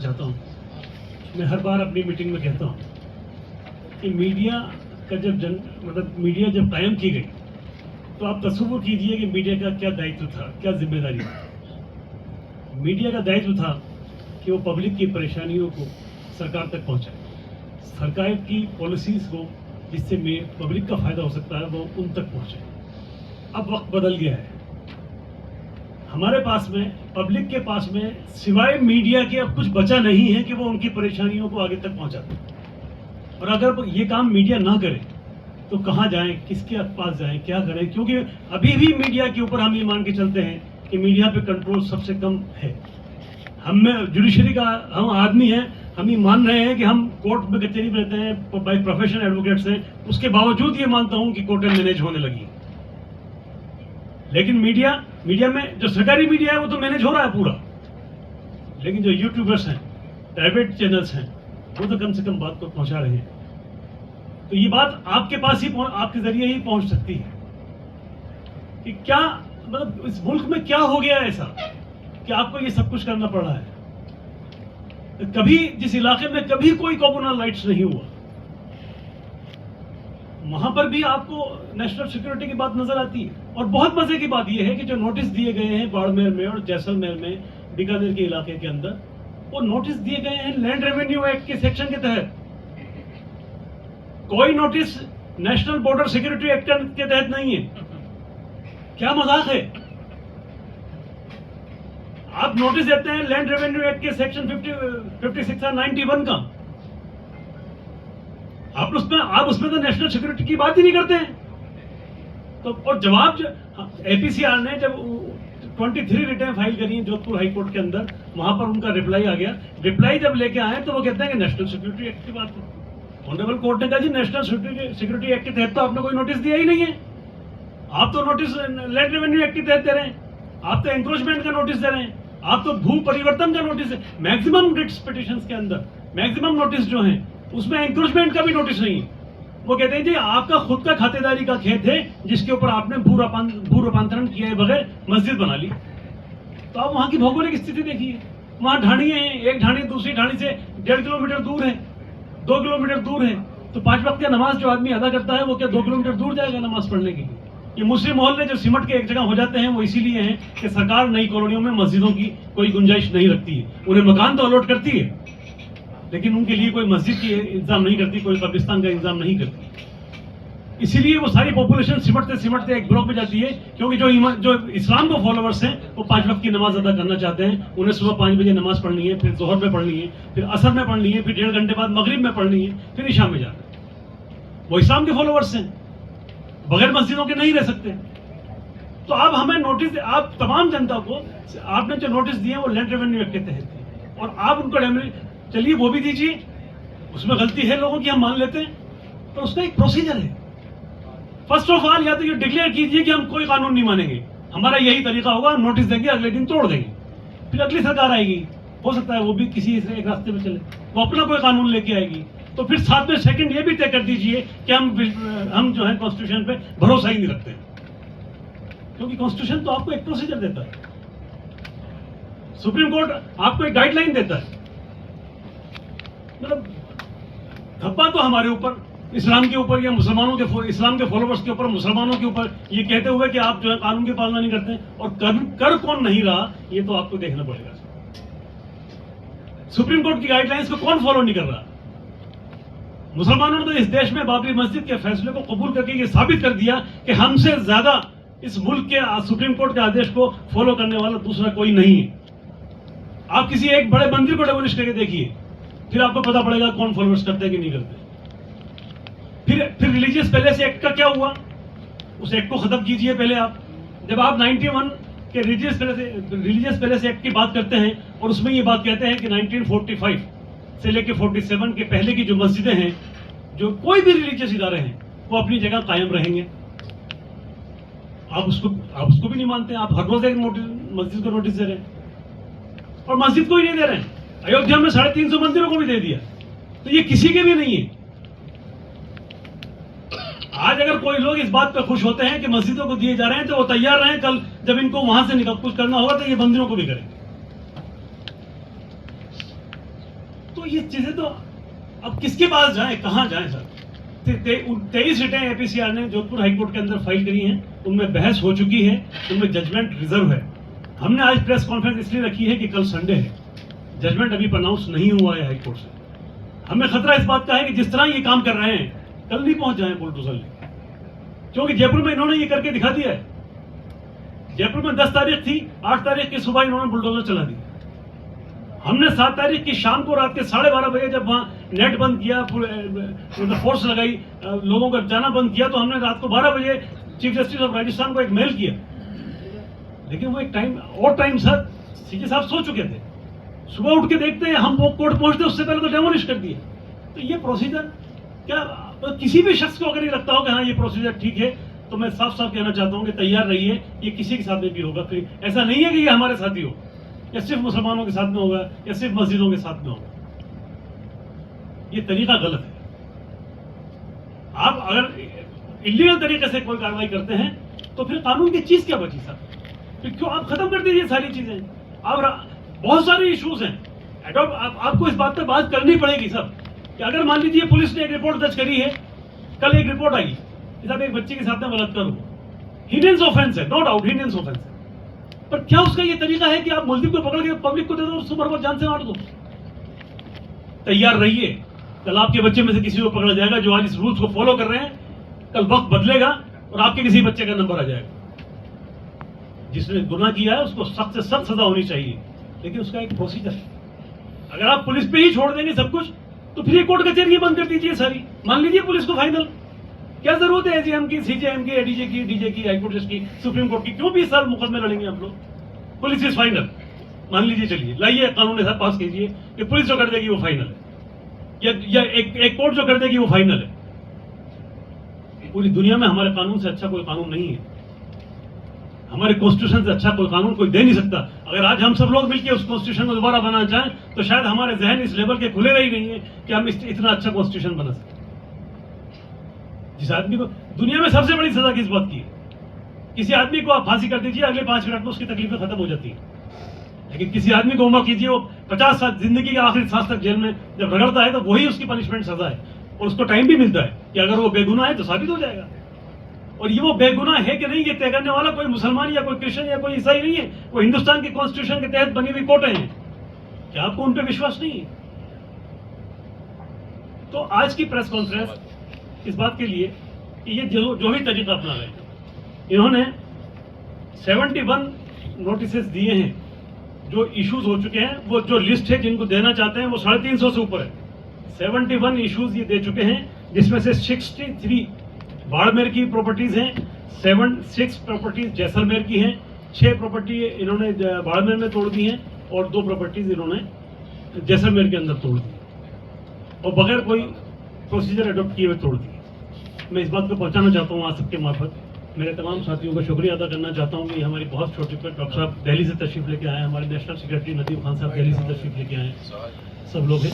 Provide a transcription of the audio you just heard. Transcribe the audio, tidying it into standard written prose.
चाहता हूँ। मैं हर बार अपनी मीटिंग में कहता हूँ कि मीडिया का जब मीडिया जब कायम की गई तो आप तस्वीर कीजिए कि मीडिया का क्या दायित्व था, क्या जिम्मेदारी थी। मीडिया का दायित्व था कि वो पब्लिक की परेशानियों को सरकार तक पहुंचाए, सरकार की पॉलिसीज को जिससे पब्लिक का फायदा हो सकता है वो उन तक पहुंचे। अब वक्त बदल गया है, हमारे पास में, पब्लिक के पास में सिवाय मीडिया के अब कुछ बचा नहीं है कि वो उनकी परेशानियों को आगे तक पहुंचा दे। और अगर ये काम मीडिया ना करे तो कहाँ जाएं, किसके पास जाएं, क्या करें? क्योंकि अभी भी मीडिया के ऊपर हम ये मान के चलते हैं कि मीडिया पे कंट्रोल सबसे कम है। हम में जुडिशरी का हम आदमी हैं, हम ये मान रहे हैं कि हम कोर्ट में कचहरी में रहते हैं, बाई प्रोफेशन एडवोकेट्स हैं, उसके बावजूद ये मानता हूं कि कोर्टें मैनेज होने लगी। लेकिन मीडिया में जो सरकारी मीडिया है वो तो मैनेज हो रहा है पूरा, लेकिन जो यूट्यूबर्स हैं, प्राइवेट चैनल्स हैं, वो तो कम से कम बात को पहुंचा रहे हैं। तो ये बात आपके पास ही आपके जरिए ही पहुंच सकती है कि क्या मतलब इस मुल्क में क्या हो गया ऐसा कि आपको ये सब कुछ करना पड़ रहा है। कभी जिस इलाके में कभी कोई कम्युनल राइट्स नहीं हुआ, वहां पर भी आपको नेशनल सिक्योरिटी की बात नजर आती है। और बहुत मजे की बात यह है कि जो नोटिस दिए गए हैं बाड़मेर में और जैसलमेर में, बीकानेर के इलाके के अंदर, वो नोटिस दिए गए हैं लैंड रेवेन्यू एक्ट के सेक्शन के तहत। कोई notice national border security act के तहत नहीं है। क्या मजाक है? आप नोटिस देते हैं लैंड रेवेन्यू एक्ट के सेक्शन 56 और 91 का, आप उसमें तो नेशनल सिक्योरिटी की बात ही नहीं करते हैं। तो और जवाब एपीसीआर ने जब 23 रिटें फाइल करी है जोधपुर हाई कोर्ट के अंदर, वहां पर उनका रिप्लाई आ गया। रिप्लाई जब लेके आए तो वो कहते हैं कि नेशनल सिक्योरिटी एक्ट की बात है। ऑनरेबल कोर्ट ने कहा जी नेशनल सिक्योरिटी एक्ट के तहत तो आपने कोई नोटिस दिया ही नहीं है, आप तो नोटिस लैंड रेवेन्यू एक्ट के तहत दे रहे हैं, आप तो एंक्रोचमेंट का नोटिस दे रहे हैं, आप तो भू परिवर्तन का नोटिस है। मैक्सिमम रिट्स पिटिशंस के अंदर मैक्सिमम नोटिस जो है उसमें एंक्रोचमेंट का भी नोटिस नहीं है। वो कहते हैं जी आपका खुद का खातेदारी का खेत है जिसके ऊपर आपने भू रूपांतरण किए बगैर मस्जिद बना ली। तो आप वहां की भौगोलिक स्थिति देखिए, वहां ढाणियां हैं, एक ढाणी दूसरी ढाणी से 1.5 किलोमीटर दूर है, 2 किलोमीटर दूर है। तो 5 वक्त का नमाज जो आदमी अदा करता है वो क्या 2 किलोमीटर दूर जाएगा नमाज पढ़ने के लिए? ये मुस्लिम मोहल्ले जो सिमट के एक जगह हो जाते हैं वो इसीलिए हैं कि सरकार नई कॉलोनियों में मस्जिदों की कोई गुंजाइश नहीं रखती है। उन्हें मकान तो अलॉट करती है लेकिन उनके लिए कोई मस्जिद की इंतजाम नहीं करती, कोई कब्रिस्तान का इंतजाम नहीं करती। इसीलिए वो सारी पॉपुलेशन सिमटते सिमटते एक ब्लॉक में जाती है, क्योंकि जो इस्लाम को फॉलोवर्स हैं वो 5 वक्त की नमाज अदा करना चाहते हैं। उन्हें सुबह 5 बजे नमाज पढ़नी है, फिर जोहर में पढ़नी है, फिर असर में पढ़नी है, फिर 1.5 घंटे बाद मगरिब में पढ़नी है, फिर ईशा में जाना है। वो इस्लाम के फॉलोवर्स हैं, बगैर मस्जिदों के नहीं रह सकते। तो अब हमें नोटिस, आप तमाम जनता को आपने जो नोटिस दिए वो लैंड रेवेन्यू एक्ट के तहत थे और आप उनको चलिए वो भी दीजिए, उसमें गलती है लोगों की, हम मान लेते हैं, तो उसका एक प्रोसीजर है। फर्स्ट ऑफ ऑल या तो ये डिक्लेयर कीजिए कि हम कोई कानून नहीं मानेंगे, हमारा यही तरीका होगा, नोटिस देंगे, अगले दिन तोड़ देंगे, फिर अगली सरकार आएगी, हो सकता है वो भी किसी एक रास्ते में चले, वो अपना कोई कानून लेके आएगी। तो फिर साथ में सेकंड ये भी तय कर दीजिए कि हम जो है कॉन्स्टिट्यूशन पे भरोसा ही नहीं रखते, क्योंकि कॉन्स्टिट्यूशन तो आपको एक प्रोसीजर देता है, सुप्रीम कोर्ट आपको एक गाइडलाइन देता है। मतलब धब्बा तो हमारे ऊपर, इस्लाम के ऊपर या इस्लाम के फॉलोवर्स के ऊपर, मुसलमानों के ऊपर, ये कहते हुए कि आप जो है कानून की पालना नहीं करते, और कर कौन नहीं रहा ये तो आपको देखना पड़ेगा। सुप्रीम कोर्ट की गाइडलाइंस को कौन फॉलो नहीं कर रहा? मुसलमानों ने तो इस देश में बाबरी मस्जिद के फैसले को कबूल करके ये साबित कर दिया कि हमसे ज्यादा इस मुल्क के सुप्रीम कोर्ट के आदेश को फॉलो करने वाला दूसरा कोई नहीं है। आप किसी एक बड़े मंदिर को डेमोलिश करके देखिए, फिर आपको पता पड़ेगा कौन फॉलोअर्स करते हैं कि नहीं करते। फिर रिलीजियस पैलेस एक्ट का क्या हुआ? उस एक्ट को खत्म कीजिए पहले आप। जब आप 91 के रिलीजियस पैलेस एक्ट की बात करते हैं और उसमें ये बात कहते हैं कि 1945 से लेकर 47 के पहले की जो मस्जिदें हैं, जो कोई भी रिलीजियस इदारे हैं, वो अपनी जगह कायम रहेंगे। आप उसको भी नहीं मानते, आप हर रोज एक मस्जिद को नोटिस दे रहे हैं, और मस्जिद को ही नहीं दे रहे हैं, अयोध्या में 350 मंदिरों को भी दे दिया। तो ये किसी के भी नहीं है। आज अगर कोई लोग इस बात पर खुश होते हैं कि मस्जिदों को दिए जा रहे हैं, तो वो तैयार रहें, कल जब इनको वहां से निकल कुछ करना होगा तो ये मंदिरों को भी करेंगे। तो ये चीजें तो अब किसके पास जाए, कहाँ जाए सर? 23 रिटें एपीसीआर ने जोधपुर हाईकोर्ट के अंदर फाइल करी हैं, उनमें बहस हो चुकी है, उनमें जजमेंट रिजर्व है। हमने आज प्रेस कॉन्फ्रेंस इसलिए रखी है कि कल संडे है, जजमेंट अभी प्रोनाउंस नहीं हुआ है हाईकोर्ट से। हमें खतरा इस बात का है कि जिस तरह ये काम कर रहे हैं कल नहीं पहुंच जाए बुलडोजर लेके, क्योंकि जयपुर में इन्होंने ये करके दिखा दिया है। जयपुर में 10 तारीख थी, 8 तारीख की सुबह इन्होंने बुलडोजर चला दिया। हमने 7 तारीख की शाम को रात के 12:30 बजे जब वहां नेट बंद किया, मतलब फोर्स लगाई, लोगों का जाना बंद किया, तो हमने रात को 12 बजे चीफ जस्टिस ऑफ राजस्थान को एक मेल किया। लेकिन वो एक टाइम और टाइम सर सीजे साहब सो चुके थे। सुबह उठ के देखते हैं हम वो कोर्ट पहुंचते उससे पहले तो डेमोलिश कर दिया। तो ये प्रोसीजर क्या किसी भी शख्स को अगर ये लगता हो कि हाँ ये प्रोसीजर ठीक है, तो मैं साफ साफ कहना चाहता हूँ कि तैयार रहिए, ये किसी के साथ में भी होगा। ऐसा नहीं है कि ये हमारे साथ ही हो, या सिर्फ मुसलमानों के साथ में होगा, या सिर्फ मस्जिदों के साथ में होगा। ये तरीका गलत है। आप अगर इलीगल तरीके से कोई कार्रवाई करते हैं तो फिर कानून की चीज क्या बची सर? फिर क्यों आप खत्म कर दीजिए सारी चीजें। आप बहुत सारे इश्यूज हैं, आपको इस बात पे बात करनी पड़ेगी सर, कि अगर मान लीजिए पुलिस ने एक रिपोर्ट दर्ज करी है, कल एक रिपोर्ट आई कि साहब एक बच्चे के साथ में बलात्कार हुआ, हिडेंस ऑफेंस है, नो डाउट हिडेंस ऑफेंस है, पर क्या उसका ये तरीका है कि आप मुलजिम को पकड़ के पब्लिक को दे दो, उसको बराबर जान से मार दो? तैयार रहिए, कल आपके बच्चे में से किसी को पकड़ा जाएगा जो आज इस रूल्स को फॉलो कर रहे हैं। कल वक्त बदलेगा और आपके किसी बच्चे का नंबर आ जाएगा। जिसने गुनाह किया है उसको सख्त से सख्त सजा होनी चाहिए, लेकिन उसका एक प्रोसीजर है। अगर आप पुलिस पे ही छोड़ देंगे सब कुछ, तो फिर ये कोर्ट कचहरी बंद कर दीजिए सारी। मान लीजिए पुलिस को फाइनल, क्या जरूरत है एजीएम की, सीजेएम की, एडीजे की, डीजे की, हाईकोर्ट जज की, सुप्रीम कोर्ट की? क्यों 20 साल मुकदमे लड़ेंगे हम लोग? पुलिस इज फाइनल मान लीजिए, चलिए लाइए कानून ऐसा पास कीजिए कि पुलिस जो कर देगी वो फाइनल है, या एक कोर्ट जो कर देगी वो फाइनल है। पूरी दुनिया में हमारे कानून से अच्छा कोई कानून नहीं है, हमारे कॉन्स्टिट्यूशन से अच्छा कोई कानून कोई दे नहीं सकता। अगर आज हम सब लोग मिलकर उस कॉन्स्टिट्यूशन को दोबारा बनाना चाहें तो शायद हमारे जहन इस लेवल के खुले ही नहीं है कि हम इतना अच्छा कॉन्स्टिट्यूशन बना सकें। जिस आदमी को दुनिया में सबसे बड़ी सजा किस बात की है? किसी आदमी को आप फांसी कर दीजिए, अगले 5 मिनट में उसकी तकलीफें खत्म हो जाती है। लेकिन किसी आदमी को उम्र कीजिए, वो 50 साल जिंदगी के आखिरी सांस तक जेल में जब रगड़ता है तो वही उसकी पनिशमेंट सजा है, और उसको टाइम भी मिलता है कि अगर वो बेगुनाह है तो साबित हो जाएगा। और ये वो बेगुनाह है कि नहीं, ये तय करने वाला कोई मुसलमान या कोई क्रिश्चियन या कोई ईसाई नहीं है, वो हिंदुस्तान के कॉन्स्टिट्यूशन के तहत बनी हुई कोर्टें हैं। क्या आपको उन पर विश्वास नहीं है? तो आज की प्रेस कॉन्फ्रेंस इस बात के लिए कि ये जो भी तरीका अपना रहे हैं, इन्होंने 71 नोटिसेस दिए हैं, जो इश्यूज हो चुके हैं, वो जो लिस्ट है जिनको देना चाहते हैं वो 350 से ऊपर है। 71 इश्यूज ये दे चुके हैं, जिसमें से 63 बाड़मेर की प्रॉपर्टीज हैं, 6 प्रॉपर्टीज जैसलमेर की हैं, 6 प्रॉपर्टी इन्होंने बाड़मेर में तोड़ दी हैं, और 2 प्रॉपर्टीज इन्होंने जैसलमेर के अंदर तोड़ दी, और बगैर कोई प्रोसीजर एडॉप्ट किए हुए तोड़ दी। मैं इस बात को पहुंचाना चाहता हूँ आज सबके मार्फत, मेरे तमाम साथियों का शुक्रिया अदा करना चाहता हूँ कि हमारी बहुत छोटी डॉक्टर साहब दिल्ली से तशरीफ लेके आए हैं, हमारे नेशनल सेक्रेटरी नदीम खान साहब दिल्ली से तशरीफ लेके आए हैं, सब लोग हैं।